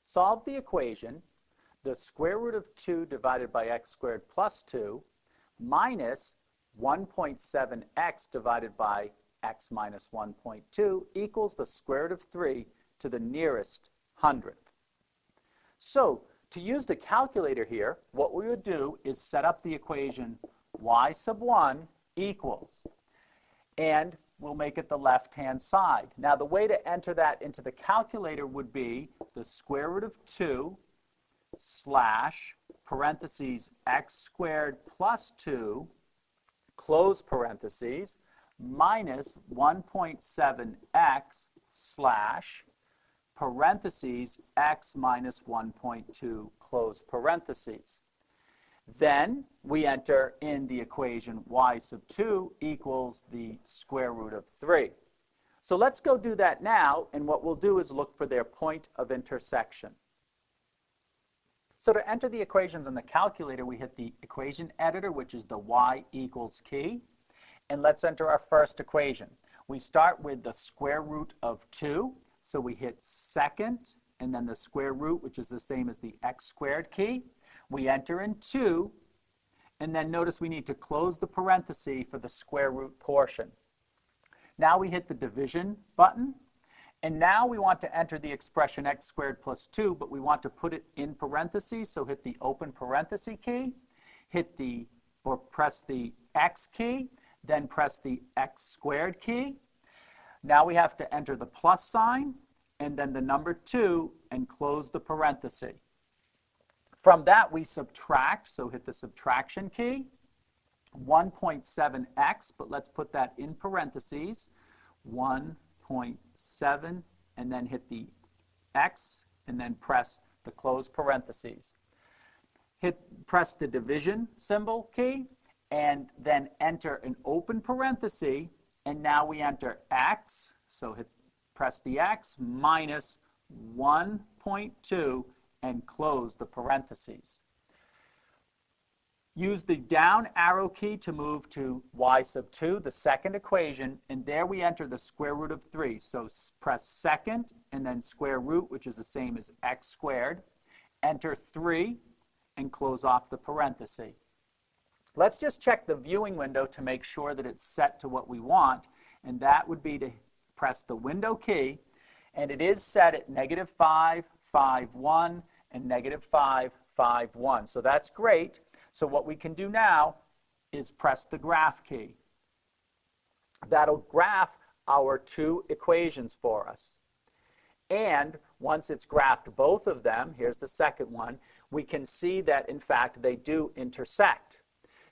solve the equation, the square root of 2 divided by x squared plus 2 minus 1.7x divided by x minus 1.2 equals the square root of 3 to the nearest hundredth. So, to use the calculator here, what we would do is set up the equation y sub 1 equals, and we'll make it the left-hand side. Now, the way to enter that into the calculator would be the square root of 2 slash parentheses x squared plus 2 close parentheses minus 1.7x slash parentheses x minus 1.2 close parentheses. Then we enter in the equation y sub 2 equals the square root of 3. So let's go do that now, and what we'll do is look for their point of intersection. So to enter the equations in the calculator, we hit the equation editor, which is the y equals key, and let's enter our first equation. We start with the square root of 2, so we hit second, and then the square root, which is the same as the x squared key. We enter in 2, and then notice we need to close the parenthesis for the square root portion. Now we hit the division button, and now we want to enter the expression x squared plus 2, but we want to put it in parentheses, so hit the open parenthesis key, press the x key, then press the x squared key. Now we have to enter the plus sign, and then the number 2, and close the parenthesis. From that, we subtract, so hit the subtraction key, 1.7x, but let's put that in parentheses, 1.7, and then hit the x, and then press the close parentheses. Press the division symbol key, and then enter an open parenthesis, and now we enter x, so press the x, minus 1.2, and close the parentheses. Use the down arrow key to move to y sub 2, the second equation, and there we enter the square root of 3. So press second and then square root, which is the same as x squared. Enter 3 and close off the parenthesis. Let's just check the viewing window to make sure that it's set to what we want, and that would be to press the window key, and it is set at -5, 5, 1, and -5, 5, 1. So that's great. So what we can do now is press the graph key. That'll graph our two equations for us. And once it's graphed both of them, here's the second one, we can see that, in fact, they do intersect.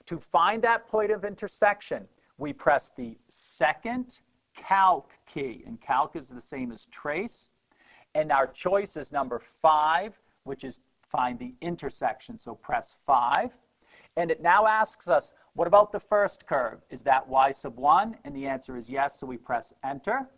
To find that point of intersection, we press the second calc key, and calc is the same as trace. And our choice is number 5, which is find the intersection. So press 5. And it now asks us, what about the first curve? Is that y sub 1? And the answer is yes, so we press enter.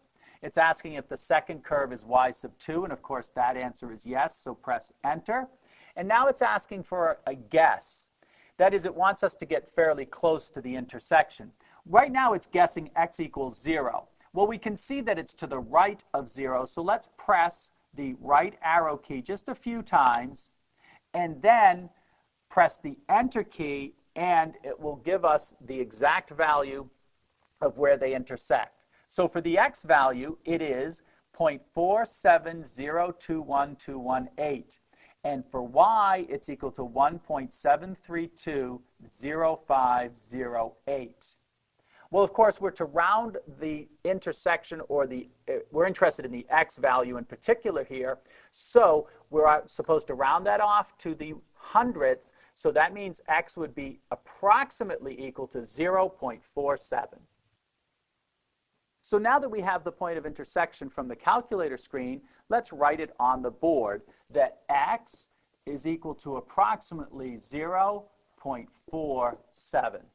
It's asking if the second curve is y sub 2, and of course that answer is yes, so press enter. And now it's asking for a guess. That is, it wants us to get fairly close to the intersection. Right now it's guessing x equals 0. Well, we can see that it's to the right of 0, so let's press the right arrow key just a few times, and then press the enter key, and it will give us the exact value of where they intersect. So for the x value, it is 0.4702118. And for y, it's equal to 1.7320508. Well, of course, we're to round the intersection, or we're interested in the x value in particular here. So we're supposed to round that off to the hundredths. So that means x would be approximately equal to 0.47. So now that we have the point of intersection from the calculator screen, let's write it on the board that x is equal to approximately 0.47.